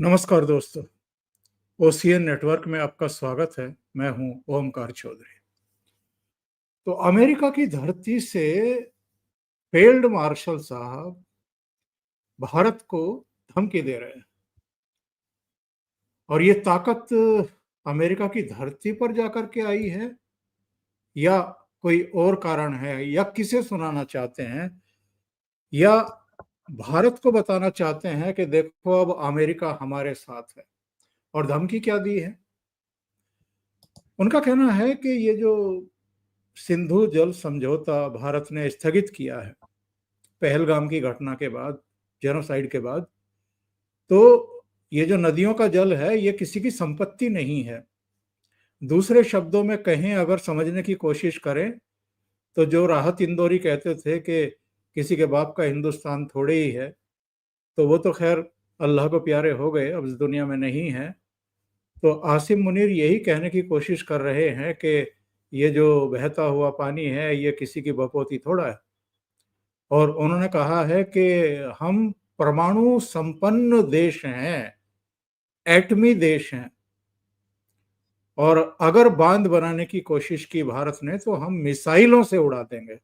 नमस्कार दोस्तों, OCN network में आपका स्वागत है। मैं हूं ओमकार चौधरी। तो अमेरिका की धरती से फील्ड मार्शल साहब भारत को धमकी दे रहे हैं और ये ताकत अमेरिका की धरती पर जाकर के आई है या कोई और कारण है या किसे सुनाना चाहते हैं या भारत को बताना चाहते हैं कि देखो अब अमेरिका हमारे साथ है। और धमकी क्या दी है? उनका कहना है कि ये जो सिंधु जल समझौता भारत ने स्थगित किया है पहलगाम की घटना के बाद, जेनोसाइड के बाद, तो ये जो नदियों का जल है ये किसी की संपत्ति नहीं है। दूसरे शब्दों में कहें, अगर समझने की कोशिश करें तो जो राहत इंदौरी कहते थे कि किसी के बाप का हिंदुस्तान थोड़े ही है, तो वो तो खैर अल्लाह को प्यारे हो गए, अब इस दुनिया में नहीं है। तो आसिम मुनीर यही कहने की कोशिश कर रहे हैं कि ये जो बहता हुआ पानी है ये किसी की बपौती थोड़ा है। और उन्होंने कहा है कि हम परमाणु संपन्न देश हैं, एटमी देश हैं, और अगर बांध बनाने की कोशिश की भारत ने तो हम मिसाइलों से उड़ा देंगे।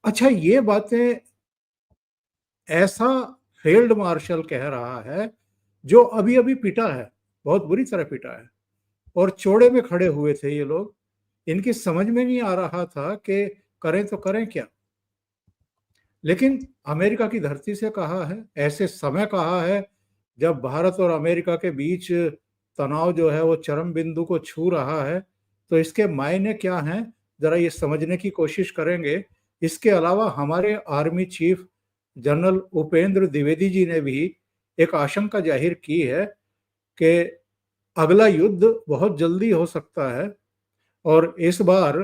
अच्छा, ये बातें ऐसा फील्ड मार्शल कह रहा है जो अभी अभी पिटा है, बहुत बुरी तरह पिटा है, और चौड़े में खड़े हुए थे ये लोग। इनकी समझ में नहीं आ रहा था कि करें तो करें क्या। लेकिन अमेरिका की धरती से कहा है, ऐसे समय कहा है जब भारत और अमेरिका के बीच तनाव जो है वो चरम बिंदु को छू रहा है। तो इसके मायने क्या हैं, जरा ये समझने की कोशिश करेंगे। इसके अलावा हमारे army chief general Upendra Dwivedi ji ने भी एक आशंका जाहिर की है कि अगला युद्ध बहुत जल्दी हो सकता है और इस बार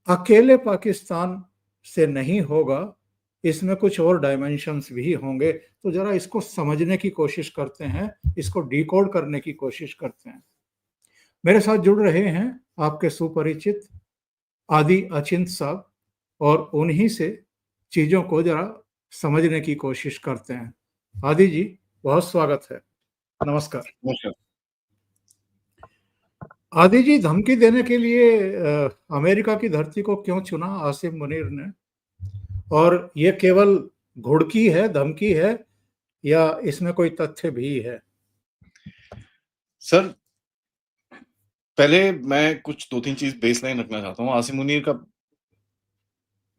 अकेले पाकिस्तान से नहीं होगा, इसमें कुछ और डायमेंशंस भी होंगे। तो जरा इसको समझने की कोशिश करते हैं, इसको डिकोड करने की कोशिश करते हैं। मेरे साथ जुड़ रहे हैं आपके सुपरिचित आदि अचिंत साहब, और उन्हीं से चीजों को जरा समझने की कोशिश करते हैं। आदि जी, बहुत स्वागत है। नमस्कार। आदि जी, धमकी देने के लिए अमेरिका की धरती को क्यों चुना आसिम मुनीर ने? और ये केवल घुड़की है, धमकी है, या इसमें कोई तथ्य भी है? सर, पहले मैं कुछ 2-3 चीज बेसलाइन रखना चाहता हूँ। आसिम मुनीर का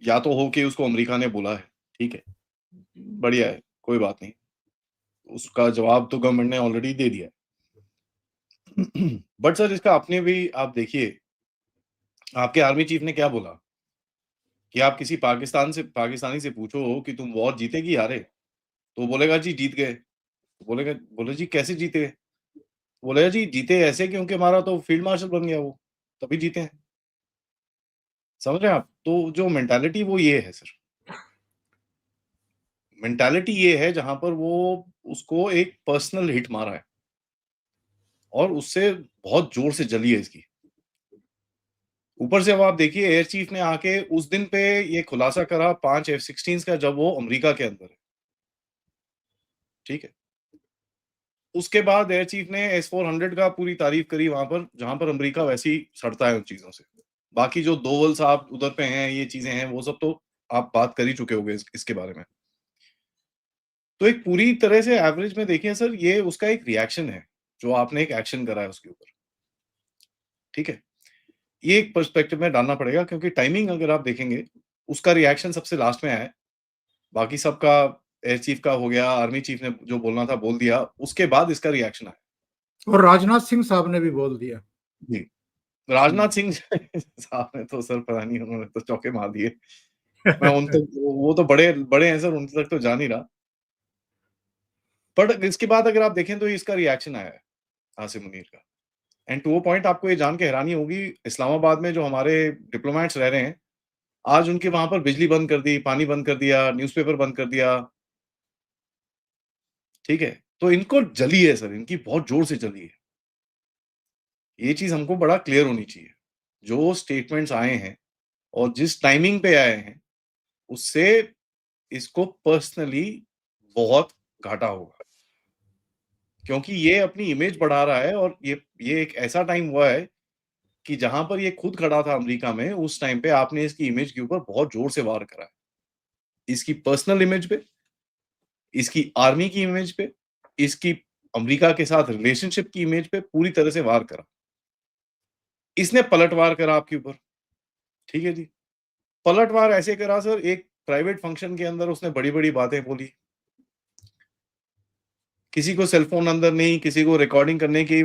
या तो हो कि उसको अमेरिका ने बोला है, ठीक है, बढ़िया है, कोई बात नहीं। उसका जवाब तो गवर्नमेंट ने ऑलरेडी दे दिया है। बट सर, इसका अपने भी आप देखिए, आपके आर्मी चीफ ने क्या बोला कि आप किसी पाकिस्तानी से पूछो कि तुम वॉर जीते कि हारे, तो वो बोलेगा जी जीत गए। बोले जी कैसे जीते? बोलेगा जी जीते ऐसे क्योंकि हमारा तो फील्ड मार्शल बन गया वो, तभी जीते हैं। समझ रहे हैं आप? तो जो मेंटालिटी वो ये है सर। मेंटालिटी ये है जहां पर वो उसको एक पर्सनल हिट मारा है और उससे बहुत जोर से जली है इसकी। ऊपर से अब आप देखिए, एयर चीफ ने आके उस दिन पे ये खुलासा करा 5 F-16 का, जब वो अमेरिका के अंदर है, ठीक है। उसके बाद एयर चीफ ने S-400 का पूरी तारीफ करी वहां पर, जहां पर अमेरिका वैसे ही सड़ता है उन चीजों से। बाकी जो दोवल साहब उधर पे हैं, ये चीजें हैं, वो सब तो आप बात कर ही चुके होंगे इसके बारे में। तो एक पूरी तरह से एवरेज में देखिए सर, ये उसका एक रिएक्शन है, जो आपने एक एक्शन करा है उसके ऊपर, ठीक है। ये एक पर्सपेक्टिव में डालना पड़ेगा, क्योंकि टाइमिंग अगर आप देखेंगे, उसका रिएक्शन सबसे लास्ट में आया है। बाकी सबका, एयर चीफ का हो गया, आर्मी चीफ ने जो बोलना था बोल दिया, उसके बाद इसका रिएक्शन आया। और राजनाथ सिंह साहब ने भी बोल दिया। जी, राजनाथ सिंह साहब ने तो सर पता नहीं, उन्होंने तो चौके मार दिए। मैं उन तक, वो तो बड़े बड़े हैं सर, उन तक तो जा नहीं रहा। बट इसके बाद अगर आप देखें तो इसका रिएक्शन आया है आसिम मुनीर का। एंड टू अ पॉइंट आपको ये जान के हैरानी होगी, इस्लामाबाद में जो हमारे डिप्लोमेट्स रह रहे हैं, आज उनके वहां पर बिजली बंद कर दी, पानी बंद कर दिया, न्यूज़पेपर बंद कर दिया, ठीक है। तो इनको जली है सर, इनकी बहुत जोर से जली है। ये चीज हमको बड़ा क्लियर होनी चाहिए। जो स्टेटमेंट्स आए हैं और जिस टाइमिंग पे आए हैं, उससे इसको पर्सनली बहुत घाटा होगा। क्योंकि ये अपनी इमेज बढ़ा रहा है और ये एक ऐसा टाइम हुआ है कि जहां पर ये खुद खड़ा था अमेरिका में, उस टाइम पे आपने इसकी इमेज के ऊपर बहुत जोर से वार करा है। इसकी पर्सनल इमेज पे, इसकी आर्मी की इमेज पे, इसकी अमेरिका के साथ रिलेशनशिप की इमेज पे पूरी तरह से वार करा। इसने पलटवार करा आपके ऊपर, ठीक है जी। पलटवार ऐसे करा सर, एक प्राइवेट फंक्शन के अंदर उसने बड़ी-बड़ी बातें बोली। किसी को सेल फोन अंदर नहीं, किसी को रिकॉर्डिंग करने की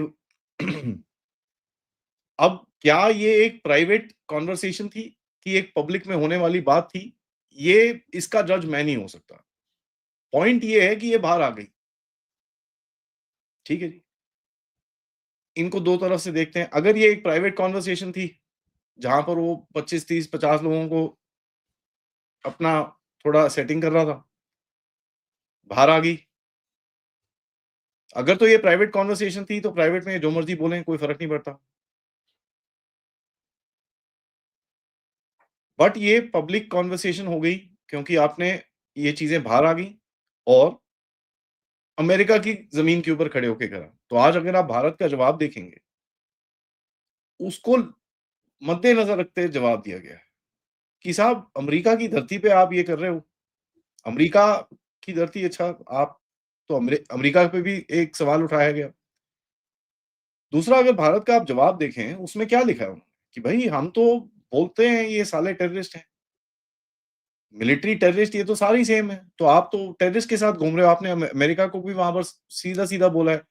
अब क्या ये एक प्राइवेट कन्वर्सेशन थी कि एक पब्लिक में होने वाली बात थी? ये इसका जज मैं नहीं हो सकता। पॉइंट ये है कि ये बाहर आ गई। ठीक है जी। इनको 2 तरफ से देखते हैं। अगर ये एक प्राइवेट कन्वर्सेशन थी, जहाँ पर वो 25, 30, 50 लोगों को अपना थोड़ा सेटिंग कर रहा था, बाहर आ गई। अगर तो ये प्राइवेट कन्वर्सेशन थी, तो प्राइवेट में जो मर्ज़ी बोलें, कोई फ़र्क नहीं पड़ता। बट ये पब्लिक कन्वर्सेशन हो गई क्योंकि आपने ये चीज़ें बाहर आ गई और अमेरिका की ज़मीन के ऊपर खड़े होके करा। तो आज अगर आप भारत का जवाब देखेंगे, उसको मद्देनज़र रखते हुए जवाब दिया गया है कि साहब अमेरिका की धरती पे आप ये कर रहे हो। अमेरिका की धरती अच्छा आप तो अमेरिका पे भी एक सवाल उठाया गया। दूसरा अगर भारत का आप जवाब देखें, उसमें क्या लिखा है उन्होंने कि भई हम तो बोलते हैं ये साले टेररिस्ट हैं। मिलिट्री टेररिस्ट ये तो सारे ही सेम है। तो आप तो टेररिस्ट के साथ घूम रहे हो। आपने अमेरिका को भी वहाँ पर सीधा-सीधा बोला है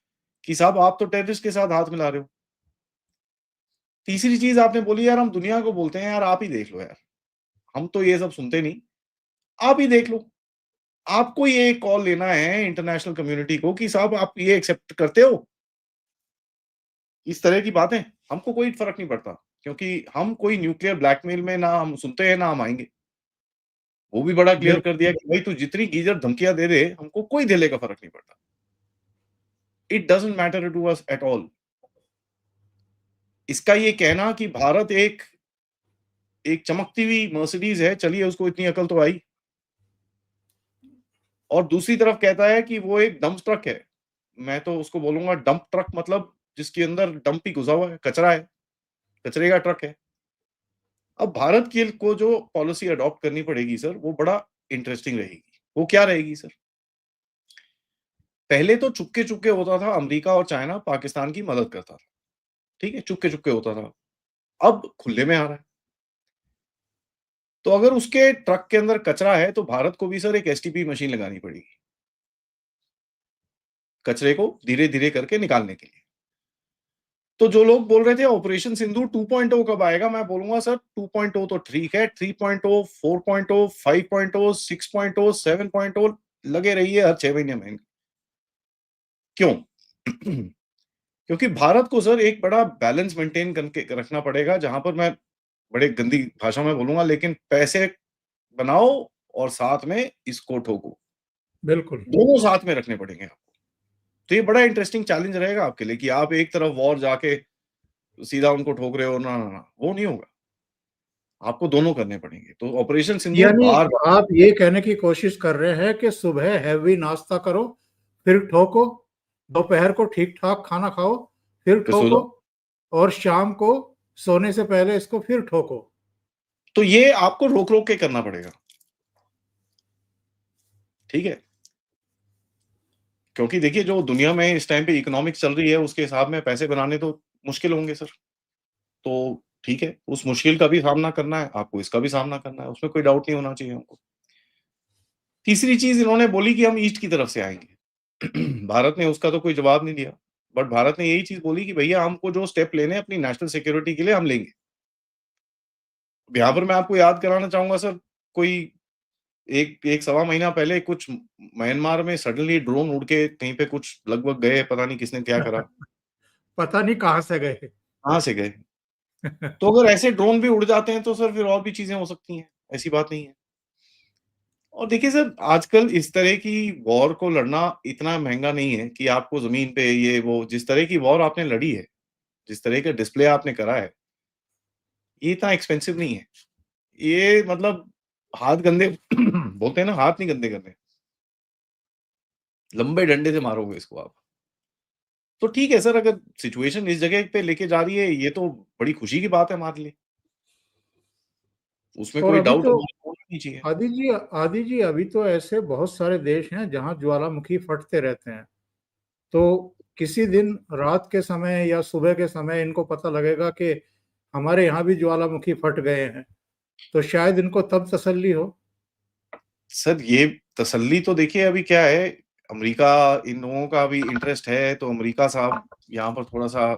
कि साहब आप तो टेररिस्ट के साथ हाथ मिला रहे हो। तीसरी चीज़ आपने बोली यार हम दुनिया को बोलते हैं यार आप ही देख लो यार। हम तो ये सब सुनते नहीं, आप ही देख लो। आपको ये कॉल लेना है इंटरनेशनल कम्युनिटी को कि साहब आप ये एक्सेप्ट करते हो? इस तरह की बातें, हमको कोई फ़र्क नहीं पड़ता क्योंकि हम कोई न्यूक्लियर ब्लैकमेल में ना हम सुनते हैं, ना हम आएँगे। वो भी बड़ा क्लियर कर बिल्कुल। दिया कि भाई तू जितनी गीज़र धमकियाँ दे दे, हमको कोई धेले का फ़र्क नहीं पड़ता। It doesn't matter to us at all. इसका ये कहना कि भारत एक एक चमकती हुई मर्सिडीज़ है, चलिए उसको इतनी अकल तो आई और दूसरी तरफ कहता है कि वो एक डंप ट्रक है। मैं तो उसको बोलूँगा डंप ट्रक मतलब जिसके अंदर डंप ही घुसा हुआ है, कचरा है, कचरे का ट्रक है। अब भारत के को जो पॉलिसी अडॉप्ट करनी पड़ेगी सर, वो बड़ा इंटरेस्टिंग रहेगी। वो क्या रहेगी सर? पहले तो चुपके-चुपके होता था, अमेरिका और चाइना पाकिस्तान की मदद करता था, ठीक है? चुपके-चुपके होता था। अब खुले में आ रहा है। तो अगर उसके ट्रक के अंदर कचरा है, तो भारत को भी सर एक एसटीपी मशीन लगानी पड़ेगी, कचरे को धीरे-धीरे करके निकालने के लिए। तो जो लोग बोल रहे थे ऑपरेशन सिंदूर 2.0 कब आएगा? मैं बोलूँगा सर 2.0 तो ठीक है, 3.0, 4.0, 5.0, 6.0, 7.0 लगे रहिए हर 6 महीने में। क्यों? क्योंकि भारत को सर एक बड़ा बैलेंस मेंटेन करके रखना पड़ेगा, जहाँ पर मैं बड़े गंदी भाषा में बोलूँगा लेकिन पैसे बनाओ और साथ में इसको ठोको। बिल्कुल। दोनों साथ में रखने पड़ेंगे आपको। तो ये बड़ा इंटरेस्टिंग चैलेंज रहेगा आपके लिए कि आप एक तरफ वॉर जाके सीधा उनको ठोक रहे हो, ना, ना, ना, वो नहीं होगा। आपको दोनों करने पड़ेंगे। तो ऑपरेशन सिंदूर यानी बार आप ये कहने की कोशिश कर रहे हैं कि सुबह हेवी नाश्ता करो, फिर ठोको, दोपहर को ठीक-ठाक खाना खाओ, फिर पे सो ठोको जाओ। और शाम को सोने से पहले इसको फिर ठोको। तो ये आपको रोक-रोक के करना पड़ेगा। ठीक है? क्योंकि देखिए जो दुनिया में इस टाइम पे इकोनॉमिक्स चल रही है, उसके हिसाब में पैसे बनाने तो मुश्किल होंगे सर। तो ठीक है, उस मुश्किल का भी सामना करना है, आपको इसका भी सामना करना है, उसमें कोई डाउट नहीं होना चाहिए हमको। तीसरी चीज़ इन्होंने बोली कि हम ईस्ट की तरफ से आएँगे। भारत ने उसका तो कोई जवाब नहीं दिया। बट भारत ने यही चीज़ बोली कि भैया हमको जो स्टेप लेने हैं अपनी नेशनल सिक्योरिटी के लिए हम लेंगे। यहाँ पर मैं आपको याद कराना चाहूँगा सर, कोई 1 सवा महीना पहले कुछ म्यांमार में सडनली ड्रोन उड़ के कहीं पे कुछ लगभग गए, पता नहीं किसने क्या करा, पता नहीं कहाँ से गए। कहाँ से गए। तो अगर ऐसे ड्रोन भी उड़ जाते हैं तो सर फिर और भी चीज़ें हो सकती हैं, ऐसी बात नहीं है। और देखिए सर, आजकल इस तरह की वॉर को लड़ना इतना महँगा नहीं है कि आपको ज़मीन पे ये वो जिस तरह की वॉर आपने लड़ी है, जिस तरह का डिस्प्ले आपने करा है, ये इतना एक्सपेंसिव नहीं है। ये मतलब हाथ गंदे बोलते हैं ना हाथ नहीं गंदे करने, लंबे डंडे से मारोगे इसको आप। तो ठीक है सर, अगर सिचुएशन इस जगह पे लेके जा रही है, ये तो बड़ी खुशी की बात है हमारे लिए। उसमें और कोई अभी डाउट तो हमारे को होना नहीं चाहिए। आदि जी अभी तो ऐसे बहुत सारे देश हैं जहां ज्वालामुखी फटते रहते हैं। तो किसी दिन रात के समय या सुबह के समय इनको पता लगेगा कि हमारे यहाँ भी ज्वालामुखी फट गए हैं, तो शायद इनको तब तसल्ली हो। सर ये तसल्ली तो देखिए अभी क्या है, अमेरिका, इन लोगों का भी इंटरेस्ट है, तो अमेरिका साहब यहाँ पर थोड़ा-सा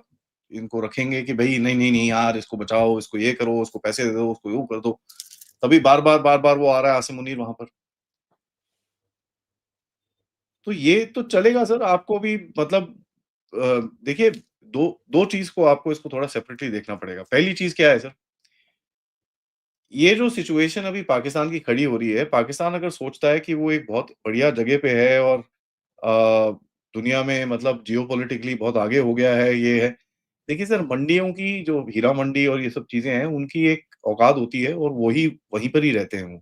इनको रखेंगे कि भई नहीं, नहीं, नहीं यार, इसको बचाओ, इसको ये करो, उसको पैसे दे दो, उसको यूँ कर दो। तभी बार-बार वो आ रहा है आसिम मुनीर वहाँ पर। तो ये तो चलेगा सर, आपको भी मतलब देखिए 2 चीज़ को आपको इसको थोड़ा सेपरेटली देखना पड़ेगा। पहली चीज़ क्या है सर, ये जो सिचुएशन अभी पाकिस्तान की खड़ी हो रही है, पाकिस्तान अगर सोचता है कि वो एक बहुत बढ़िया जगह पे है और दुनिया में मतलब जियोपॉलिटिकली बहुत आगे हो गया है, ये है। देखिए सर, मंडियों की जो हीरा मंडी और ये सब चीज़ें हैं, उनकी एक औकात होती है और वही वहीं पर ही रहते हैं वो।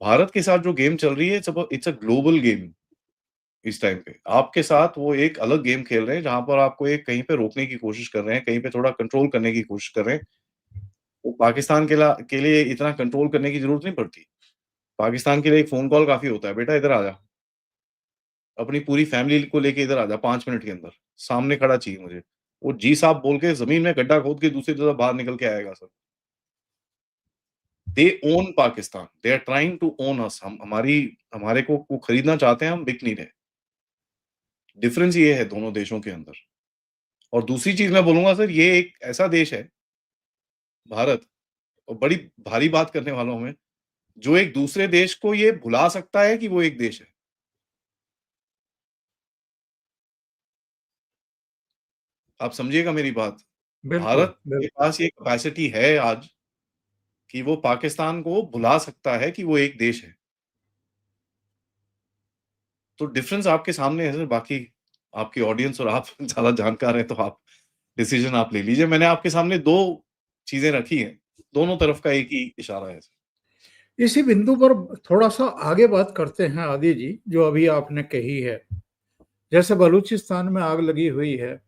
भारत के साथ जो गेम चल रही है, इट्स अ ग्लोबल गेम इस टाइम पे। आपके साथ वो एक अलग गेम खेल रहे हैं, जहाँ पर आपको एक कहीं पे रोकने की कोशिश कर रहे हैं, कहीं पे थोड़ा कंट्रोल करने की कोशिश कर रहे हैं। वो पाकिस्तान के लिए इतना कंट्रोल करने की ज़रूरत नहीं पड़ती। पाकिस्तान के लिए एक फ़ोन कॉल काफ़ी होता है, "बेटा इधर आ जा। अपनी पूरी फैमिली को लेके इधर आ जा 5 मिनट के अंदर। सामने खड़ा चाहिए मुझे।" वो जी साहब बोल के ज़मीन में गड्ढा खोद के दूसरी तरफ बाहर निकल के आएगा sir. They own Pakistan, they are trying to own us. हम हमारी हमारे को वो खरीदना चाहते हैं, हम बिक नहीं रहे। डिफरेंस ये है दोनों देशों के अंदर। और दूसरी चीज़ मैं बोलूँगा सर, ये एक ऐसा देश है, भारत, और बड़ी भारी बात करने वालों में, जो एक दूसरे देश को ये भुला सकता है कि वो एक देश है। आप समझिएगा मेरी बात। बिल्कुल भारत के बिल्कुल। पास ये कैपेसिटी है आज कि वो पाकिस्तान को भुला सकता है कि वो एक देश है। तो डिफरेंस आपके सामने है सर, बाकी आपकी ऑडियंस और आप ज़्यादा जानकार हैं, तो आप डिसीजन आप ले लीजिए। मैंने आपके सामने 2 चीज़ें रखी हैं, दोनों तरफ का एक ही इशारा है। इसी बिंदु पर थोड़ा सा आगे बात करते हैं आदि जी, जो अभी आपने कही है। जैसे बलूचिस्तान में आग लगी हुई है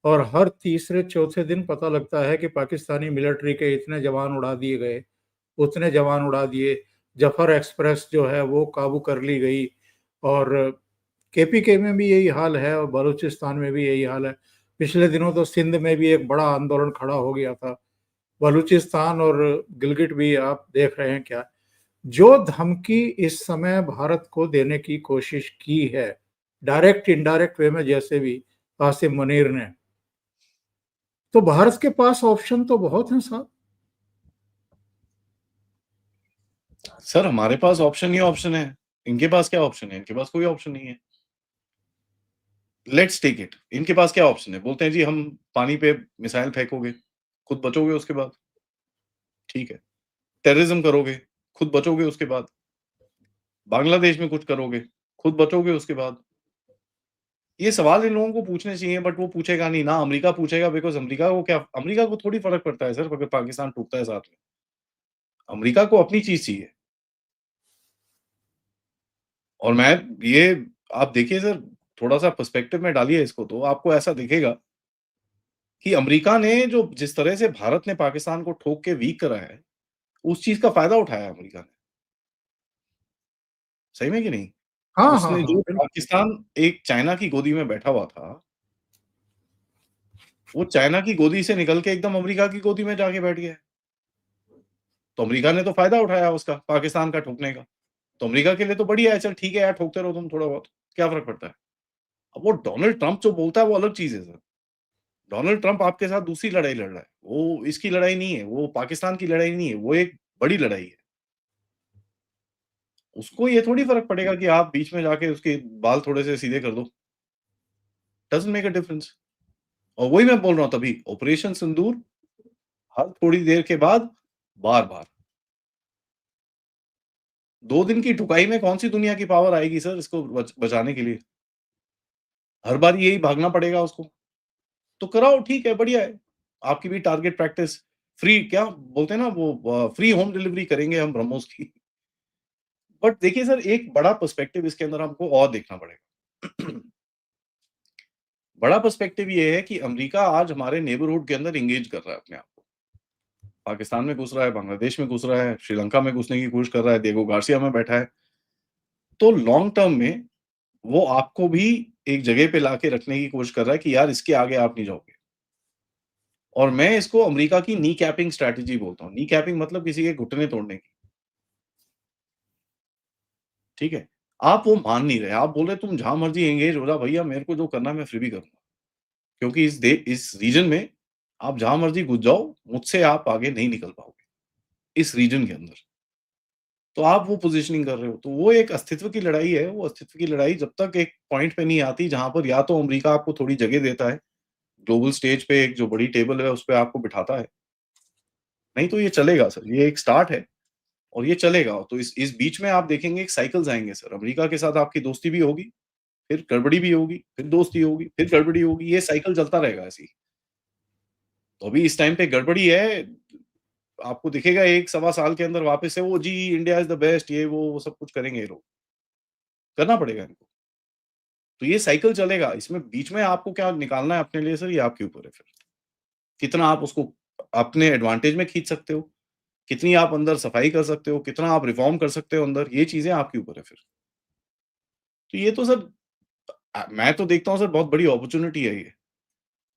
और हर तीसरे चौथे दिन पता लगता है कि पाकिस्तानी मिलिट्री के इतने जवान उड़ा दिए गए, उतने जवान उड़ा दिए। जफर एक्सप्रेस जो है वो काबू कर ली गई। और केपीके में भी यही हाल है और बलूचिस्तान में भी यही हाल है। पिछले दिनों तो सिंध में भी एक बड़ा आंदोलन खड़ा हो गया था। बलूचिस्तान और गिलगिट भी आप देख रहे हैं क्या। जो धमकी इस समय भारत को देने की कोशिश की है, डायरेक्ट इनडायरेक्ट वे में, जैसे भी आसिम मुनीर ने, तो भारत के पास ऑप्शन तो बहुत हैं साहब। सर हमारे पास ऑप्शन ही ऑप्शन है। इनके पास क्या ऑप्शन है? इनके पास कोई ऑप्शन नहीं है। लेट्स टेक इट, इनके पास क्या ऑप्शन है? बोलते हैं जी हम पानी पे मिसाइल फेंकोगे, खुद बचोगे उसके बाद, ठीक है। टेररिज्म करोगे, खुद बचोगे उसके बाद। बांग्लादेश में कुछ करोगे, खुद बचोगे उसके बाद। ये सवाल इन लोगों को पूछने चाहिए, बट वो पूछेगा नहीं, ना अमेरिका पूछेगा, बिकॉज़ अमेरिका को थोड़ी फ़र्क पड़ता है सर, अगर पाकिस्तान टूटता है साथ में। अमेरिका को अपनी चीज़ चाहिए। और मैं ये आप देखिए सर, थोड़ा-सा पर्सपेक्टिव में डालिए इसको, तो आपको ऐसा दिखेगा कि अमेरिका ने जो जिस तरह से भारत ने पाकिस्तान को ठोक के वीक करा है, उस चीज़ का फ़ायदा उठाया है अमेरिका ने। सही में कि नहीं? हाँ हाँ उसने हाँ, जो बिल्कुल। पाकिस्तान एक चाइना की गोदी में बैठा हुआ था, वो चाइना की गोदी से निकल के एकदम अमेरिका की गोदी में जाके बैठ गया है। तो अमेरिका ने तो फ़ायदा उठाया उसका, पाकिस्तान का ठोकने का। तो अमेरिका के लिए तो बढ़िया है, चल ठीक है यार, ठोकते रहो तुम थोड़ा बहुत, क्या फ़र्क पड़ता है? अब वो डोनाल्ड ट्रम्प जो बोलता है वो अलग चीज़ है सर। डोनाल्ड ट्रम्प आपके साथ दूसरी लड़ाई लड़ रहा है। वो इसकी लड़ाई नहीं है, वो पाकिस्तान की लड़ाई नहीं है, वो एक बड़ी लड़ाई है। उसको ये थोड़ी फ़र्क पड़ेगा कि आप बीच में जाके उसके बाल थोड़े से सीधे कर दो। Doesn't make a difference. और वही मैं बोल रहा हूँ तभी, ऑपरेशन सिंदूर हर थोड़ी देर के बाद बार-बार। 2 दिन की ठुकाई में कौन-सी दुनिया की पावर आएगी सर इसको बचाने के लिए? हर बार यही भागना पड़ेगा उसको। तो कराओ, ठीक है, बढ़िया है। आपकी भी टारगेट प्रैक्टिस, फ्री क्या बोलते हैं ना वो, फ्री होम डिलीवरी करेंगे हम ब्रह्मोस की। बट देखिए सर, एक बड़ा पर्सपेक्टिव इसके अंदर हमको और देखना पड़ेगा। बड़ा पर्सपेक्टिव ये है कि अमेरिका आज हमारे नेबरहुड के अंदर एंगेज कर रहा है अपने आप को। पाकिस्तान में घुस रहा है, बांग्लादेश में घुस रहा है, श्रीलंका में घुसने की कोशिश कर रहा है, दिएगो गार्सिया में बैठा है। तो लॉन्ग टर्म में वो आपको भी एक जगह पे लाके रखने की कोशिश कर रहा है कि यार इसके आगे आप नहीं जाओगे। और मैं इसको अमेरिका की नी कैपिंग स्ट्रैटेजी बोलता हूँ। नी कैपिंग मतलब किसी के घुटने तोड़ने की। ठीक है? आप वो मान नहीं रहे। आप बोल रहे तुम जहाँ मर्ज़ी एंगेज हो जाओ भैया, मेरे को जो करना है मैं फिर भी करूँगा। क्योंकि इस रीजन में आप जहाँ मर्ज़ी घुस जाओ, मुझसे आप आगे नहीं निकल पाओगे, इस रीजन के अंदर। तो आप वो पोज़ीशनिंग कर रहे हो। तो वो एक अस्तित्व की लड़ाई है। वो अस्तित्व की लड़ाई जब तक एक पॉइंट पे नहीं आती जहाँ पर या तो अमेरिका आपको थोड़ी जगह देता है, ग्लोबल स्टेज पे एक जो बड़ी टेबल है उस पे आपको बिठाता है। नहीं तो ये चलेगा सर, ये एक स्टार्ट है और ये चलेगा। तो इस बीच में आप देखेंगे एक साइकल्स आएँगे सर। अमेरिका के साथ आपकी दोस्ती भी होगी, फिर गड़बड़ी भी होगी, फिर दोस्ती होगी, फिर गड़बड़ी होगी। ये साइकिल चलता रहेगा ऐसे ही। तो अभी इस टाइम पे गड़बड़ी है, आपको दिखेगा 1 सवा साल के अंदर वापस से वो जी इंडिया इज़ द बेस्ट ये वो सब कुछ करेंगे ये लोग। करना पड़ेगा इनको। तो ये साइकिल चलेगा। इसमें बीच में आपको क्या निकालना है अपने लिए सर, ये आपके ऊपर है फिर। कितना आप उसको अपने एडवांटेज में खींच सकते हो, कितनी आप अंदर सफाई कर सकते हो, कितना आप रिफॉर्म कर सकते हो अंदर, ये चीज़ें आपके ऊपर है फिर। तो ये तो सर मैं तो देखता हूँ सर बहुत बड़ी अपॉर्च्युनिटी है ये।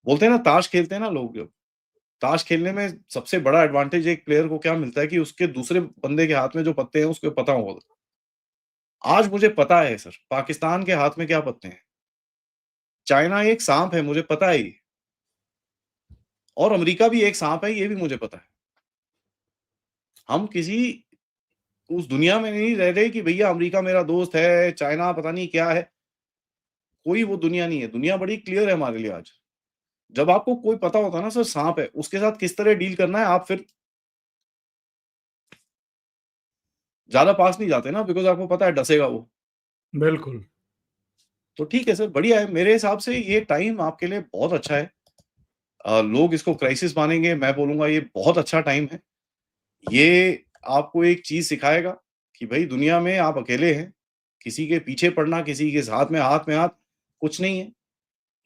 बोलते हैं ना ताश खेलते हैं ना लोग जब, ताश खेलने में सबसे बड़ा एडवांटेज एक प्लेयर को क्या मिलता है कि उसके दूसरे बंदे के हाथ में जो पत्ते हैं उसको पता होगा। आज मुझे पता है सर, पाकिस्तान के हाथ में क्या पत्ते हैं। चाइना एक साँप है, मुझे पता है ये। और अमेरिका भी एक साँप है, ये भी मुझे पता है। हम किसी उस दुनिया में नहीं रह रहे कि भैया अमेरिका मेरा दोस्त है, चाइना पता नहीं क्या है। कोई वो दुनिया नहीं है। दुनिया बड़ी क्लियर है हमारे लिए आज। जब आपको कोई पता होता है ना सर साँप है, उसके साथ किस तरह डील करना है, आप फिर ज़्यादा पास नहीं जाते ना बिकॉज़ आपको पता है डसेगा वो। बिल्कुल। तो ठीक है सर, बढ़िया है। मेरे हिसाब से ये टाइम आपके लिए बहुत अच्छा है। लोग इसको क्राइसिस मानेंगे, मैं बोलूँगा ये बहुत अच्छा टाइम है। ये आपको एक चीज़ सिखाएगा कि भई दुनिया में आप अकेले हैं। किसी के पीछे पड़ना, किसी के हाथ में हाथ कुछ नहीं है।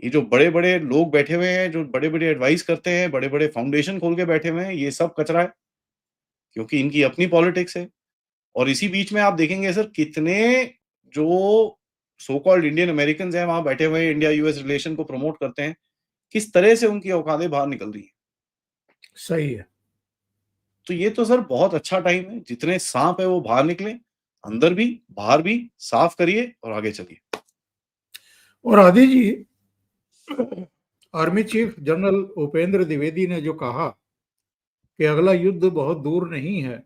ये जो बड़े-बड़े लोग बैठे हुए हैं, जो बड़े-बड़े एडवाइस करते हैं, बड़े-बड़े फाउंडेशन खोल के बैठे हुए हैं, ये सब कचरा है, क्योंकि इनकी अपनी पॉलिटिक्स है। और इसी बीच में आप देखेंगे सर कितने जो सो कॉल्ड इंडियन अमेरिकन्स हैं, वहाँ बैठे हुए हैं, इंडिया-यूएस रिलेशन को प्रमोट करते हैं। किस तरह से उनकी औकातें बाहर निकल रही हैं। सही है। तो ये तो सर बहुत अच्छा टाइम है, जितने साँप है वो बाहर निकले, अंदर भी, बाहर भी, साफ करिए और आगे चलिए। और Aadi ji, army chief general Upendra Dwivedi ने जो कहा कि अगला युद्ध बहुत दूर नहीं है,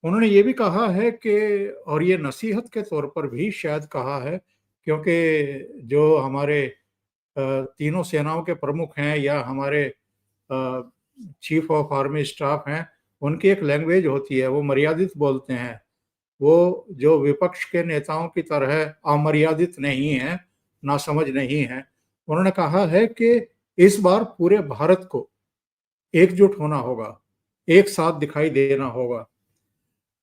उन्होंने ये भी कहा है कि, और ये नसीहत के तौर पर भी शायद कहा है, क्योंकि जो हमारे तीनों सेनाओं के प्रमुख हैं या हमारे चीफ ऑफ आर्मी स्टाफ हैं, उनकी एक लैंग्वेज होती है, वो मर्यादित बोलते हैं। वो जो विपक्ष के नेताओं की तरह अमर्यादित नहीं है, नासमझ नहीं है। उन्होंने कहा है कि इस बार पूरे भारत को एकजुट होना होगा, एक साथ दिखाई देना होगा।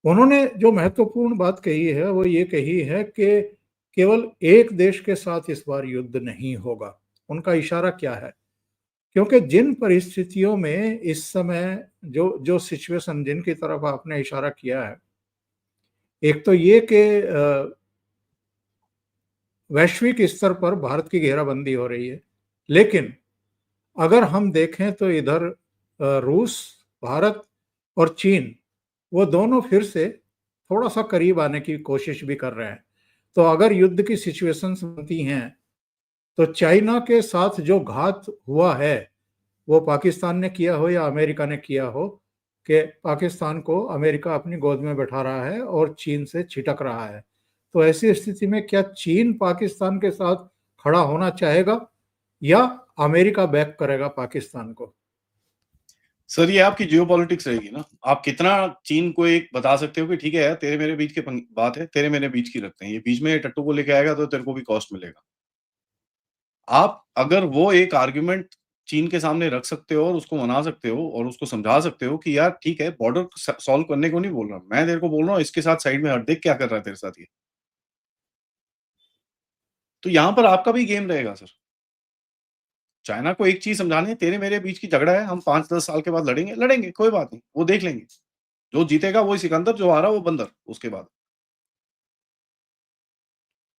उन्होंने जो महत्वपूर्ण बात कही है वो ये कही है कि केवल एक देश के साथ इस बार युद्ध नहीं होगा। उनका इशारा क्या है? क्योंकि जिन परिस्थितियों में इस समय जो जो सिचुएशन जिनकी तरफ आपने इशारा किया है, एक तो ये कि वैश्विक स्तर पर भारत की घेराबंदी हो रही है, लेकिन अगर हम देखें तो इधर रूस, भारत और चीन, वो दोनों फिर से थोड़ा सा करीब आने की कोशिश भी कर रहे हैं। तो अगर युद्ध की सिचुएशंस बनती हैं, तो चाइना के साथ जो घात हुआ है, वो पाकिस्तान ने किया हो या अमेरिका ने किया हो, कि पाकिस्तान को अमेरिका अपनी गोद में बैठा रहा है और चीन से छिटक रहा है। तो ऐसी स्थिति में क्या चीन पाकिस्तान के साथ खड़ा होना चाहेगा या अमेरिका बैक करेगा पाकिस्तान को? सर ये आपकी जियोपॉलिटिक्स रहेगी ना। आप कितना चीन को एक बता सकते हो कि ठीक है यार तेरे मेरे बीच की बात है, तेरे मेरे बीच की रखते हैं। ये बीच में टट्टू को लेके आएगा तो तेरे को भी कॉस्ट मिलेगा। आप अगर वो एक आर्गुमेंट चीन के सामने रख सकते हो और उसको मना सकते हो और उसको समझा सकते हो कि यार ठीक है बॉर्डर सॉल्व करने को नहीं बोल रहा, मैं तेरे को बोल रहा हूँ इसके साथ साइड में हट, देख क्या कर रहा है तेरे साथ ये। तो यहाँ पर आपका भी गेम रहेगा सर। चाइना को एक चीज समझानी है, तेरे मेरे बीच की झगड़ा है, हम 5-10 साल के बाद लड़ेंगे, कोई बात नहीं, वो देख लेंगे। जो जीतेगा वही सिकंदर, जो हारा वो बंदर उसके बाद।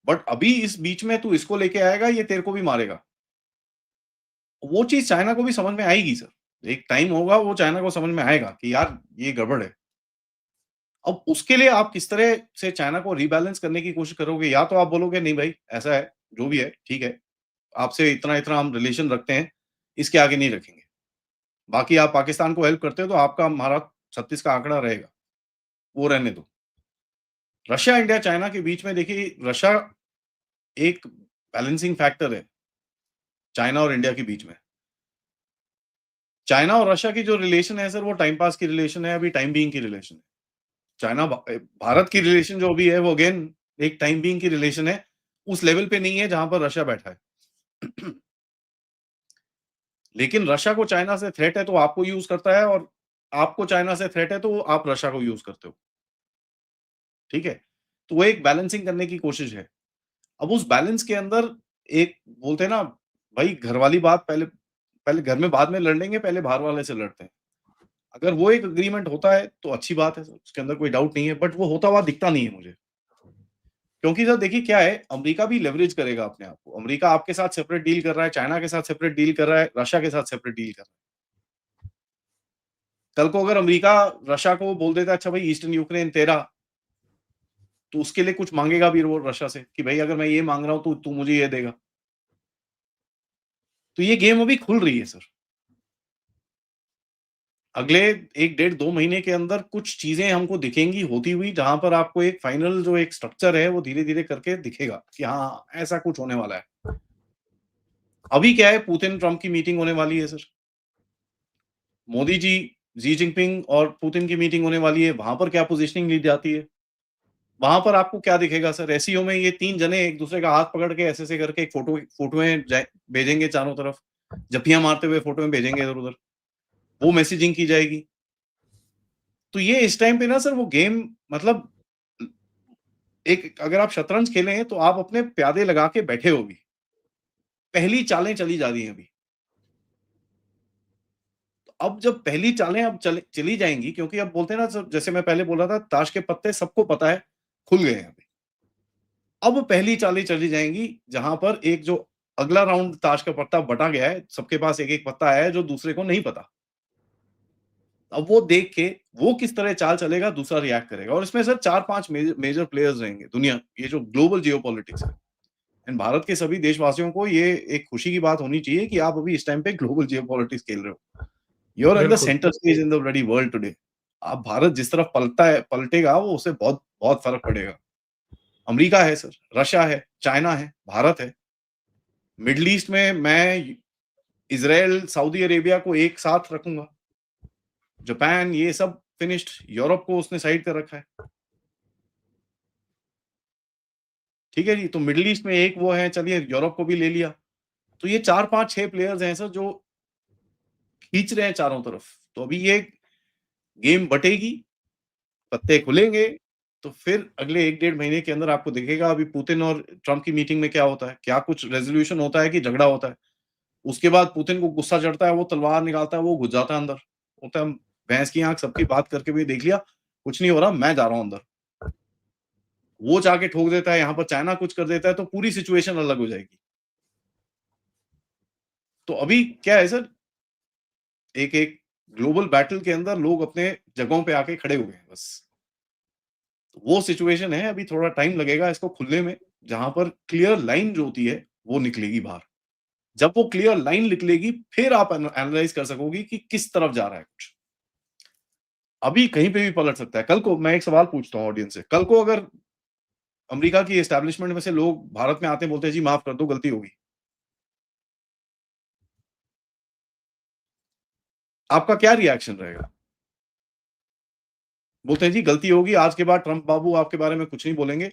बट अभी इस बीच में तू इसको लेके आएगा, ये तेरे को भी मारेगा। वो चीज चाइना को भी समझ में आएगी सर। एक टाइम होगा, वो चाइना को समझ में आएगा कि यार ये गड़बड़ है। अब उसके लिए आप किस तरह से चाइना को रीबैलेंस करने की कोशिश करोगे? या तो आप बोलोगे नहीं भाई ऐसा है, जो भी है ठीक है, आपसे इतना-इतना हम रिलेशन रखते हैं, इसके आगे नहीं रखेंगे। बाकी आप पाकिस्तान को हेल्प करते हो तो आपका हमारा 36 का आंकड़ा रहेगा, वो रहने दो। रशिया, इंडिया, चाइना के बीच में देखिए, रशिया एक बैलेंसिंग फैक्टर है चाइना और इंडिया के बीच में। चाइना और रशिया की जो रिलेशन है सर, वो टाइम पास की रिलेशन है, अभी टाइम बीइंग की रिलेशन है। चाइना भारत की रिलेशन जो भी है वो अगेन एक टाइम बीइंग की रिलेशन है, उस लेवल पे नहीं है जहां पर रशिया बैठा है। लेकिन रशिया को चाइना से थ्रेट है तो आपको यूज करता है, और आपको चाइना से थ्रेट है तो आप रशिया को यूज करते हो। ठीक है? तो वो एक बैलेंसिंग करने की कोशिश है। अब उस बैलेंस के अंदर एक बोलते हैं ना, भाई घर वाली बात पहले पहले घर में बाद में लड़ लेंगे, पहले बाहर वाले से लड़ते हैं। अगर वो एक एग्रीमेंट होता है तो अच्छी बात है सर, उसके अंदर कोई डाउट नहीं है, बट वो होता हुआ दिखता नहीं है मुझे। क्योंकि सर देखिए क्या है, अमेरिका भी लेवरेज करेगा अपने आप को। अमेरिका आपके साथ सेपरेट डील कर रहा है, चाइना के साथ सेपरेट डील कर रहा है, रशिया के साथ सेपरेट डील कर रहा है। कल को अगर अमेरिका रशिया को बोल देता है अच्छा भाई ईस्टर्न यूक्रेन तेरा, तो उसके लिए कुछ मांगेगा भी वो रशिया से कि भाई अगर मैं ये मांग रहा हूं तो तू मुझे ये देगा। तो ये गेम अभी खुल रही है सर। अगले 1 डेढ़ 2 महीने के अंदर कुछ चीजें हमको दिखेंगी होती हुई, जहां पर आपको एक फाइनल जो एक स्ट्रक्चर है वो धीरे-धीरे करके दिखेगा कि हाँ, ऐसा कुछ होने वाला है। अभी क्या है, पुतिन ट्रम्प की मीटिंग होने वाली है sir. Modi ji, Xi Jinping और पुतिन की मीटिंग होने वाली है, वहां पर क्या पोजीशनिंग ली जाती है? वहां पर आपको क्या दिखेगा सर? एससीओ में ये 3 जने एक दूसरे का हाथ पकड़ के ऐसे-ऐसे करके एक फोटोएं भेजेंगे चारों तरफ, जप्पियां मारते हुए फोटोएं भेजेंगे इधर-उधर। वो मैसेजिंग की जाएगी। तो ये इस टाइम पे ना सर वो गेम, मतलब एक अगर आप शतरंज खेले हैं तो आप अपने प्यादे लगा के बैठे हो अभी। पहली चालें चली जा रही हैं अभी। तो अब जब पहली चालें अब चली जाएँगी, क्योंकि अब बोलते हैं ना सर, जैसे मैं पहले बोल रहा था, ताश के पत्ते सबको पता है, खुल गए हैं अभी। अब पहली चालें चली जाएँगी जहाँ पर एक जो अगला राउंड ताश का पत्ता बँटा गया है, सबके पास एक-एक पत्ता आया है जो दूसरे को नहीं पता। अब वो देख के वो किस तरह चाल चलेगा, दूसरा रिएक्ट करेगा, और इसमें सर 4-5 मेजर प्लेयर्स रहेंगे दुनिया, ये जो ग्लोबल जियोपॉलिटिक्स है। एंड भारत के सभी देशवासियों को ये एक खुशी की बात होनी चाहिए कि आप अभी इस टाइम पे ग्लोबल जियोपॉलिटिक्स खेल रहे हो। यू आर इन द बिल्कुल। Centre stage in the bloody world today. अब भारत जिस तरफ पलटेगा वो उससे बहुत बहुत फर्क पड़ेगा। अमेरिका है सर, रशिया है, चाइना है, भारत है। मिडल ईस्ट में मैं इज़राइल, सऊदी अरेबिया को एक साथ रखूंगा। जापान ये सब फिनिश्ड, यूरोप को उसने साइड कर रखा है। ठीक है जी, तो मिडल ईस्ट में एक वो है, चलिए यूरोप को भी ले लिया। तो ये 4, 5, 6 प्लेयर्स हैं सर जो खींच रहे हैं चारों तरफ। तो अभी ये गेम बटेगी, पत्ते खुलेंगे, तो फिर अगले 1 डेढ़ महीने के अंदर आपको दिखेगा अभी पुतिन और ट्रम्प की मीटिंग में क्या होता है, क्या कुछ रेज़ोल्यूशन होता है कि झगड़ा होता है। उसके बाद पुतिन को गुस्सा चढ़ता है, वो तलवार निकालता है, वो घुस जाता है अंदर। बोलता है भैंस की आँख, सबकी बात करके भी देख लिया, कुछ नहीं हो रहा, मैं जा रहा हूँ अंदर। वो जाके ठोक देता है, यहाँ पर चाइना कुछ कर देता है, तो पूरी सिचुएशन अलग हो जाएगी। तो अभी क्या है सर, एक ग्लोबल बैटल के अंदर लोग अपने जगहों पे आके खड़े हुए हैं बस। वो सिचुएशन है, अभी थोड़ा टाइम लगेगा इसको खुलने में, जहाँ पर क्लियर लाइन जो होती है, वो निकलेगी बाहर। जब वो क्लियर लाइन निकलेगी, फिर आप एनालाइज़ कर सकोगे कि किस तरफ जा रहा है कुछ। अभी कहीं पे भी पलट सकता है। कल को मैं एक सवाल पूछता हूँ ऑडियंस से, कल को अगर अमेरिका की एस्टेब्लिशमेंट में से लोग भारत में आते हैं, बोलते हैं जी माफ कर दो, गलती हो गई। आपका क्या रिएक्शन रहेगा? बोलते हैं जी गलती होगी, आज के बाद ट्रम्प बाबू आपके बारे में कुछ नहीं बोलेंगे।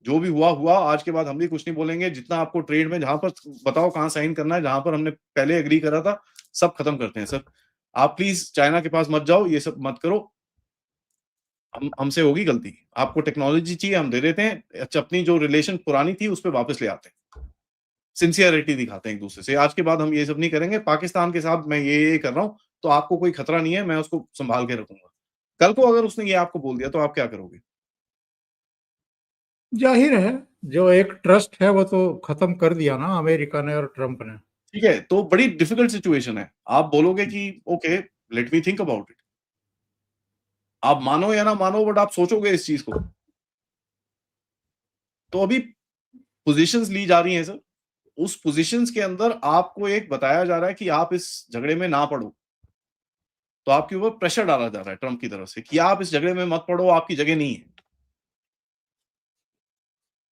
जो भी हुआ, हुआ, आज के बाद हम भी कुछ नहीं बोलेंगे। जितना आपको ट्रेड में जहाँ पर बताओ कहाँ साइन करना है, जहाँ पर हमने पहले एग्री करा था, सब खत्म करते हैं सर। आप प्लीज़ चाइना के पास मत जाओ, ये सब मत करो। हमसे होगी गलती। आपको टेक्नोलॉजी चाहिए, हम दे देते हैं। अच्छा, अपनी जो रिलेशन पुरानी थी, उस पे वापस ले आते हैं। सिंसियरिटी दिखाते हैं एक दूसरे से। आज के बाद हम ये सब नहीं करेंगे, पाकिस्तान के साथ मैं ये कर रहा हूँ, तो आपको कोई खतरा नहीं है, मैं उसको संभाल के रखूंगा। कल को अगर उसने ये आपको बोल दिया तो आप क्या करोगे? जाहिर है, जो एक ट्रस्ट है वो तो खत्म कर दिया ना अमेरिका ने और ट्रंप ने। ठीक है, तो बड़ी डिफिकल्ट सिचुएशन है। आप बोलोगे कि okay, let me think about it. आप मानो या ना मानो, बट आप सोचोगे इस चीज को। तो अभी पोजीशंस ली जा रही हैं सर। उस पोजीशंस के अंदर आपको एक बताया जा रहा है कि आप इस झगड़े में ना पड़ो। तो आपके ऊपर प्रेशर डाला जा रहा है ट्रंप की तरफ से कि आप इस झगड़े में मत पड़ो, आपकी जगह नहीं है।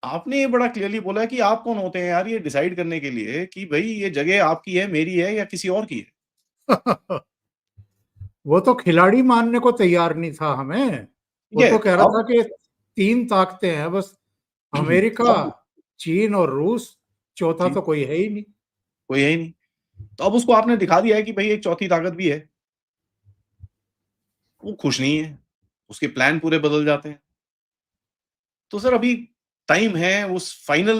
आपने ये बड़ा क्लियरली बोला है कि आप कौन होते हैं यार ये डिसाइड करने के लिए कि भाई ये जगह आपकी है, मेरी है या किसी और की है। वो तो खिलाड़ी मानने को तैयार नहीं था हमें। ठीक वो है, तो कह रहा था अब कि तीन ताकतें हैं बस, अमेरिका, अब चीन और रूस, चौथा जी, तो कोई है ही नहीं। कोई है ही नहीं। तो अब उसको आपने दिखा दिया है कि भाई एक चौथी ताकत भी है। वो खुश नहीं है, उसके प्लान पूरे बदल जाते हैं। तो सर अभी टाइम है उस फाइनल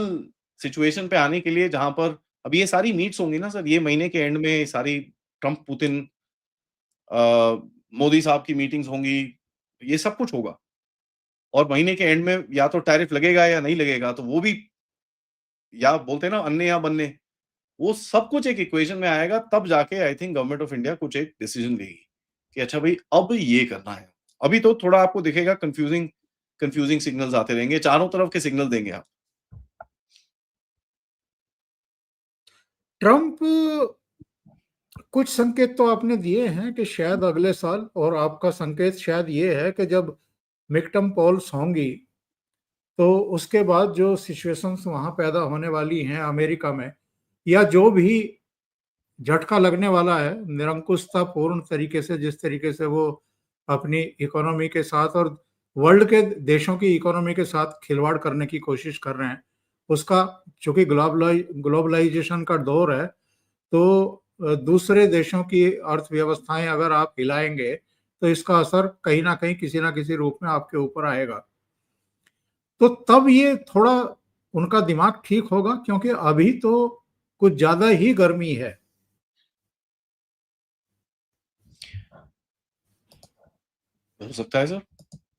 सिचुएशन पे आने के लिए जहां पर अभी ये सारी मीट्स होंगी ना सर, ये महीने के एंड में सारी ट्रंप पुतिन मोदी साहब की मीटिंग्स होंगी, ये सब कुछ होगा। और महीने के एंड में या तो टैरिफ लगेगा या नहीं लगेगा, तो वो भी, या बोलते हैं ना अन्य या बनने, वो सब कुछ एक इक्वेशन में आएगा। तब जाके I think government of India कुछ एक डिसीजन लेगी कि अच्छा भाई अब ये करना है। अभी तो थोड़ा आपको दिखेगा कंफ्यूजिंग कंफ्यूजिंग सिग्नल्स आते रहेंगे, चारों तरफ के सिग्नल देंगे आप। ट्रंप, कुछ संकेत तो आपने दिए हैं कि शायद अगले साल, और आपका संकेत शायद ये है कि जब मिड-टर्म पोल्स होंगी तो उसके बाद जो सिचुएशंस वहां पैदा होने वाली हैं अमेरिका में, या जो भी झटका लगने वाला है निरंकुशता पूर्ण तरीके से, जिस तरीके से वो अपनी इकोनॉमी के साथ और वर्ल्ड के देशों की इकोनॉमी के साथ खिलवाड़ करने की कोशिश कर रहे हैं, उसका, चूंकि ग्लोबलाइजेशन का दौर है, तो दूसरे देशों की अर्थव्यवस्थाएं अगर आप हिलाएंगे तो इसका असर कहीं ना कहीं किसी ना किसी रूप में आपके ऊपर आएगा। तो तब ये थोड़ा उनका दिमाग ठीक होगा, क्योंकि अभी तो कुछ ज्यादा ही गर्मी है। हो सकता है सर,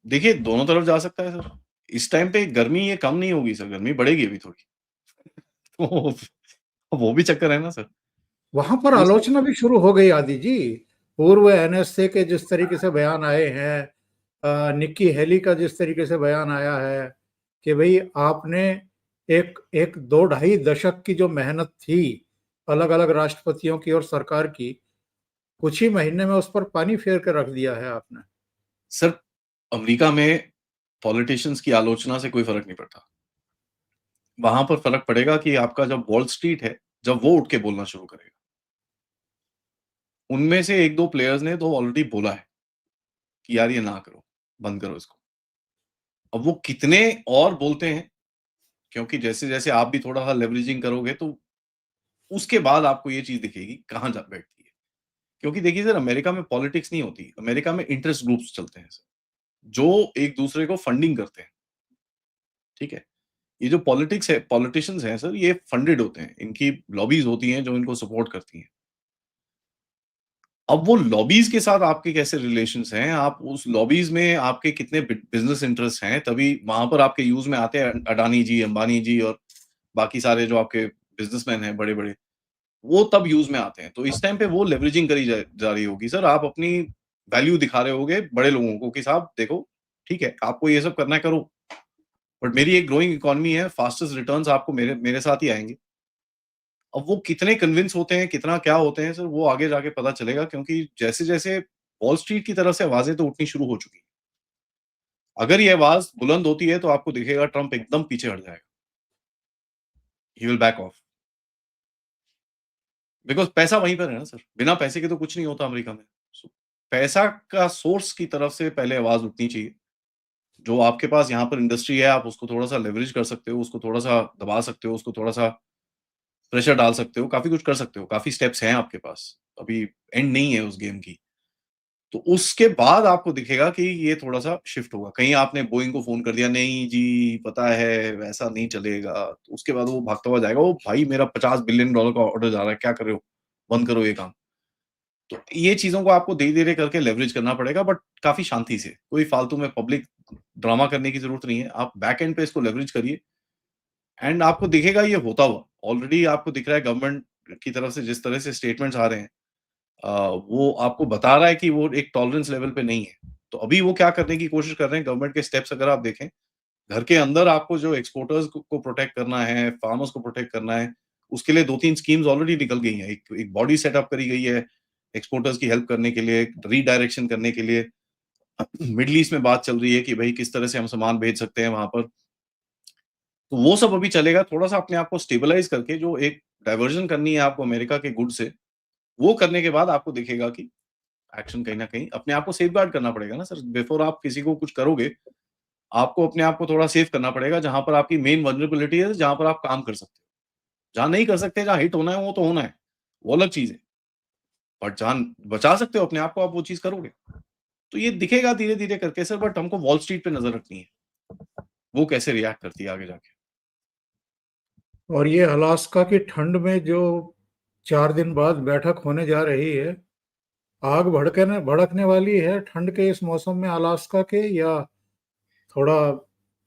देखिए दोनों तरफ जा सकता है सर। इस टाइम पे गर्मी ये कम नहीं होगी सर, गर्मी बढ़ेगी अभी थोड़ी। तो वो भी चक्कर है ना सर। वहां पर तो सर आलोचना भी शुरू हो गई आदि जी। पूर्व एनएसए के जिस तरीके से बयान आए हैं, निक्की हेली का जिस तरीके से बयान आया है कि भाई आपने एक एक दो ढाई दशक की जो मेहनत थी अलग अलग राष्ट्रपतियों की और सरकार की, कुछ ही महीने में उस पर पानी फेर कर रख दिया है आपने। सर अमेरिका में पॉलिटिशियंस की आलोचना से कोई फर्क नहीं पड़ता। वहां पर फर्क पड़ेगा कि आपका जब वॉल स्ट्रीट है, जब वो उठ के बोलना शुरू करेगा। उनमें से एक दो प्लेयर्स ने तो ऑलरेडी बोला है कि यार ये ना करो, बंद करो इसको। अब वो कितने और बोलते हैं, क्योंकि जैसे जैसे आप भी थोड़ा सा लेवरेजिंग करोगे तो उसके बाद आपको ये चीज दिखेगी कहाँ जा बैठती है। क्योंकि देखिए सर, अमेरिका में पॉलिटिक्स नहीं होती, अमेरिका में इंटरेस्ट ग्रुप्स चलते हैं सर, जो एक दूसरे को फंडिंग करते हैं। ठीक है, ये जो पॉलिटिक्स है, पॉलिटिशियंस हैं सर, ये फंडेड होते हैं, इनकी लॉबीज होती हैं जो इनको सपोर्ट करती हैं। अब वो लॉबीज के साथ आपके कैसे रिलेशंस हैं, आप उस लॉबीज में आपके कितने बिजनेस इंटरेस्ट हैं, तभी वहां पर आपके यूज में आते हैं अडानी जी, अंबानी जी और बाकी सारे जो आपके बिजनेसमैन हैं बड़े बड़े, वो तब यूज में आते हैं। तो इस टाइम पे वो लेवरेजिंग करी जा रही होगी सर। आप अपनी वैल्यू दिखा रहे होगे बड़े लोगों को कि साहब देखो, ठीक है आपको ये सब करना है करो, बट मेरी एक ग्रोइंग इकोनॉमी है, फास्टेस्ट रिटर्न्स आपको मेरे मेरे साथ ही आएंगे। अब वो कितने कन्विंस होते हैं, कितना क्या होते हैं सर, वो आगे जाके पता चलेगा। क्योंकि जैसे-जैसे वॉल स्ट्रीट की तरफ से आवाज़ें तो उठनी शुरू हो चुकी हैं। अगर ये आवाज़ बुलंद होती है तो आपको दिखेगा ट्रंप एकदम पीछे हट जाएगा। He will back of. Because पैसा वहीं पर है ना सर, बिना पैसे के तो कुछ नहीं होता अमेरिका में। सो पैसा का सोर्स की तरफ से पहले आवाज़ उठनी चाहिए। जो आपके पास यहाँ पर इंडस्ट्री है, आप उसको थोड़ा-सा लेवरेज कर सकते हो, उसको थोड़ा-सा दबा सकते हो, उसको थोड़ा-सा प्रेशर डाल सकते हो, काफ़ी कुछ कर सकते हो, काफ़ी स्टेप्स हैं आपके पास। अभी एंड नहीं है उस गेम की। तो उसके बाद आपको दिखेगा कि ये थोड़ा-सा शिफ्ट होगा। कहीं आपने बोइंग को फ़ोन कर दिया, "नहीं जी, पता है, वैसा नहीं चलेगा।" तो उसके बाद वो भागता हुआ जाएगा, "ओ भाई मेरा $50 बिलियन का ऑर्डर जा रहा है, क्या कर रहे हो? बंद करो ये काम।" तो ये चीज़ों को आपको धीरे-धीरे करके लेवरेज करना पड़ेगा बट काफ़ी शांति से। कोई फालतू में पब्लिक ड्रामा करने की ज़रूरत नहीं है। आप बैक एंड पे इसको लेवरेज करिए एंड आपको दिखेगा ये होता हुआ। ऑलरेडी आपको दिख रहा है गवर्नमेंट की तरफ से जिस तरह से स्टेटमेंट्स आ रहे हैं वो आपको बता रहा है कि वो एक टॉलरेंस लेवल पे नहीं है। तो अभी वो क्या करने की कोशिश कर रहे हैं गवर्नमेंट के स्टेप्स अगर आप देखें, घर के अंदर आपको जो एक्सपोर्टर्स को प्रोटेक्ट करना है, फार्मर्स को प्रोटेक्ट करना है, उसके लिए 2-3 स्कीम्स ऑलरेडी निकल गई हैं। एक एक बॉडी सेटअप करी गई है, एक्सपोर्टर्स की हेल्प करने के लिए, रीडायरेक्शन करने के लिए। मिडल ईस्ट में बात चल रही है कि भई किस तरह से हम सामान भेज सकते हैं वहाँ पर। तो वो सब अभी चलेगा, थोड़ा-सा अपने आप को स्टेबलाइज़ करके जो एक डायवर्जन करनी है आपको अमेरिका के गुड्स से, वो करने के बाद आपको दिखेगा कि एक्शन कहीं न कहीं अपने आप को सेफगार्ड करना पड़ेगा ना सर, बिफोर आप किसी को कुछ करोगे, आपको अपने आप को थोड़ा सेफ करना पड़ेगा, जहाँ पर आपकी मेन वल्नरेबिलिटी है, जहाँ पर आप काम कर सकते हो। जहाँ नहीं कर सकते, जहाँ हिट होना है, वो तो होना है, वो अलग चीज़ है। बट जान बचा सकते हो अपने आप को, आप वो चीज़ करोगे। तो ये दिखेगा धीरे-धीरे करके सर, बट हमको वॉल स्ट्रीट पे नज़र रखनी है, वो कैसे रिएक्ट करती है आगे जाके। और ये अलास्का की ठंड में जो 4 दिन बाद बैठक होने जा रही है, आग भड़कने वाली है ठंड के इस मौसम में अलास्का के, या थोड़ा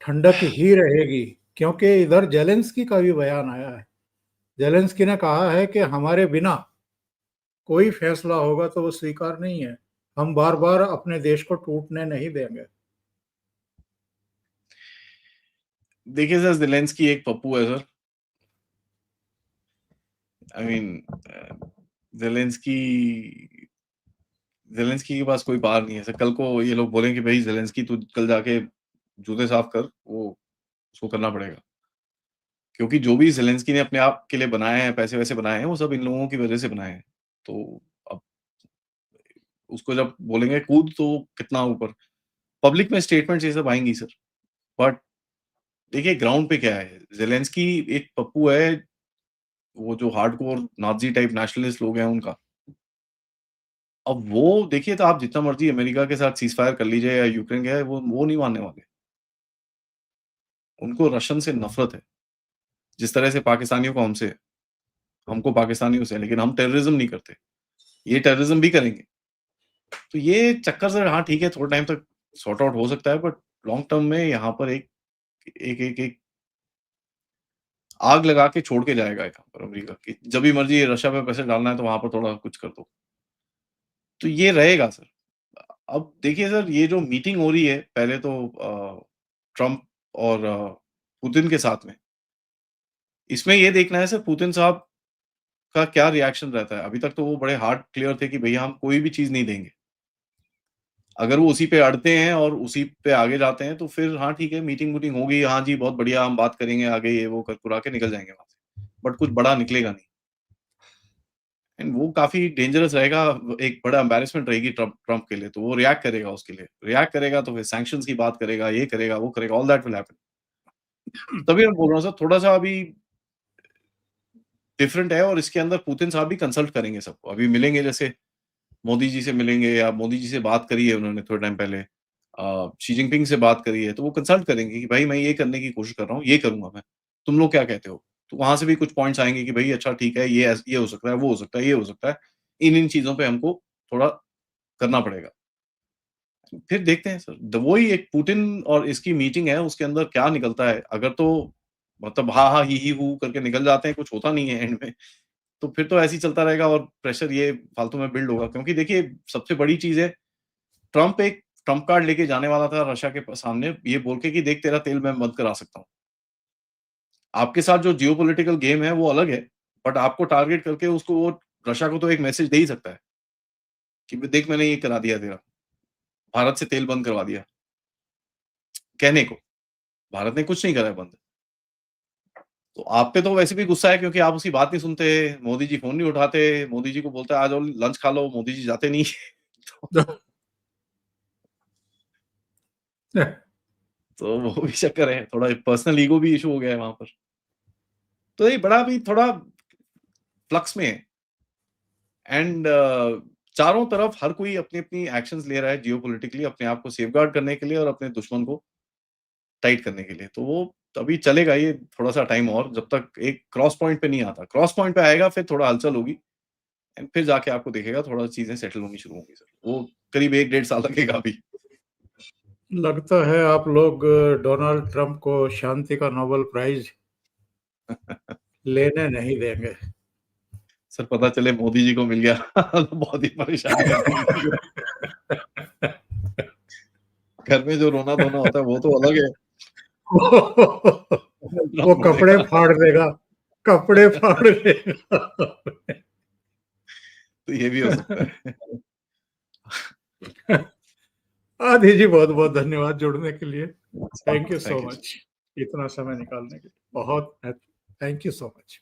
ठंडक ही रहेगी? क्योंकि इधर ज़ेलेंस्की का भी बयान आया है। ज़ेलेंस्की ने कहा है कि हमारे बिना कोई फैसला होगा तो वो स्वीकार नहीं है। हम बार-बार अपने देश को टूटने नहीं देंगे। देखिए सर, ज़ेलेंस्की एक पप्पू है sir. I mean Zelensky Zelensky के पास कोई पावर नहीं है सर। कल को ये लोग बोलें कि भई ज़ेलेंस्की तू कल जाके जूते साफ कर, वो उसको करना पड़ेगा। क्योंकि जो भी ज़ेलेंस्की ने अपने आप के लिए बनाए हैं, पैसे-वैसे बनाए हैं, वो सब इन लोगों की वजह से बनाए हैं। तो अब उसको जब बोलेंगे कूद तो कितना ऊपर पब्लिक में स्टेटमेंट्स ये सब आएँगी सर। बट देखिए ग्राउंड पे क्या है, ज़ेलेंस्की एक पप्पू है, वो जो हार्डकोर नाज़ी टाइप नेशनलिस्ट लोग हैं उनका। अब वो देखिए तो आप जितना मर्ज़ी अमेरिका के साथ सीज़फायर कर लीजिए या यूक्रेन के वो नहीं मानने वाले। उनको रशियन से नफ़रत है, जिस तरह से पाकिस्तानियों को हमसे है। हमको पाकिस्तानियों से है, लेकिन हम टेररिज़्म नहीं करते। ये टेररिज़्म भी करेंगे। तो ये चक्कर सर हाँ, ठीक है, थोड़े टाइम तक सॉर्ट आउट हो सकता है बट लॉन्ग टर्म में यहाँ पर एक आग लगा के छोड़ के जाएगा यहाँ पर अमेरिका की। जब भी मर्ज़ी रशिया पे पैसे डालना है तो वहाँ पर थोड़ा कुछ कर दो। तो ये रहेगा सर। अब देखिए सर ये जो मीटिंग हो रही है पहले तो ट्रम्प और पुतिन के साथ में, इसमें ये देखना है सर पुतिन साहब का क्या रिएक्शन रहता है। अभी तक तो वो बड़े हार्ड क्लियर थे कि भैया हम कोई भी चीज़ नहीं देंगे। अगर वो उसी पे अड़ते हैं और उसी पे आगे जाते हैं तो फिर हाँ, ठीक है मीटिंग-वूटिंग होगी, हाँ जी, बहुत बढ़िया हम बात करेंगे आगे ये वो कर-कुरा के निकल जाएँगे वहाँ से। बट कुछ बड़ा निकलेगा नहीं एंड वो काफ़ी डेंजरस रहेगा, एक बड़ा एम्बैरेसमेंट रहेगी ट्रम्प के लिए, तो वो रिएक्ट करेगा उसके लिए। रिएक्ट करेगा तो फिर सैंक्शंस की बात करेगा, ये करेगा, वो करेगा, ऑल दैट विल हैपन। तभी मैं बोल रहा हूँ सर थोड़ा-सा अभी डिफरेंट है और इसके अंदर पुतिन साहब भी कंसल्ट करेंगे सबको। अभी मिलेंगे जैसे मोदी जी से मिलेंगे या मोदी जी से बात करी है उन्होंने थोड़े टाइम पहले। शी जिनपिंग से बात करी है, तो वो कंसल्ट करेंगे कि भाई मैं ये करने की कोशिश कर रहा हूँ, ये करूँगा मैं। तुम लोग क्या कहते हो? तो वहाँ से भी कुछ पॉइंट्स आएँगे कि भई अच्छा ठीक है, ये हो सकता है, वो हो सकता है, ये हो सकता है। इन-इन चीज़ों पे हमको थोड़ा करना पड़ेगा। फिर देखते हैं सर, वही एक पुतिन और इसकी मीटिंग है, उसके अंदर क्या निकलता है। अगर तो मतलब हाँ, हाँ, ही, हू करके निकल जाते हैं, कुछ होता नहीं है एंड में, तो फिर तो ऐसे ही चलता रहेगा और प्रेशर ये फालतू में बिल्ड होगा। क्योंकि देखिए सबसे बड़ी चीज़ है ट्रम्प एक ट्रम्प कार्ड लेके जाने वाला था रशिया के सामने ये बोल के कि देख तेरा तेल मैं बंद करा सकता हूँ। आपके साथ जो जियोपॉलिटिकल गेम है वो अलग है, बट आपको टारगेट करके उसको वो रशिया को तो एक मैसेज दे ही सकता है कि देख मैंने ये करा दिया तेरा, भारत से तेल बंद करवा दिया, कहने को। भारत ने कुछ नहीं करा है बंद। तो आप पे तो वैसे भी गुस्सा है क्योंकि आप उसकी बात नहीं सुनते, मोदी जी फ़ोन नहीं उठाते, मोदी जी को बोलता है आ जाओ लंच खा लो, मोदी जी जाते नहीं। तो तो वो भी चक्कर है, थोड़ा पर्सनल ईगो भी इश्यू हो गया है वहाँ पर। तो ये बड़ा अभी थोड़ा फ्लक्स में है एंड चारों तरफ हर कोई अपनी-अपनी एक्शंस ले रहा है जियोपॉलिटिकली अपने आप को सेफगार्ड करने के लिए और अपने दुश्मन को टाइट करने के लिए। तो वो अभी चलेगा ये थोड़ा-सा टाइम और जब तक एक क्रॉस पॉइंट पे नहीं आता। क्रॉस पॉइंट पे आएगा फिर थोड़ा हलचल होगी एंड फिर जाके आपको दिखेगा थोड़ा चीज़ें सेटल होनी शुरू होंगी सर। वो करीब 1 डेढ़ साल लगेगा अभी। लगता है आप लोग डोनाल्ड ट्रंप को शांति का नोबेल प्राइज लेने नहीं देंगे। सर पता चले मोदी जी को मिल गया तो बहुत ही परेशानी है दुनिया को। घर में जो रोना-धोना होता है वो तो अलग है। वो कपड़े फाड़ देगा, कपड़े फाड़ देगा। तो ये भी हो सकता है। आदि जी बहुत-बहुत धन्यवाद जुड़ने के लिए। Thank you so thank you sir. Much इतना समय निकालने के लिए। बहुत थैंक यू सो मच।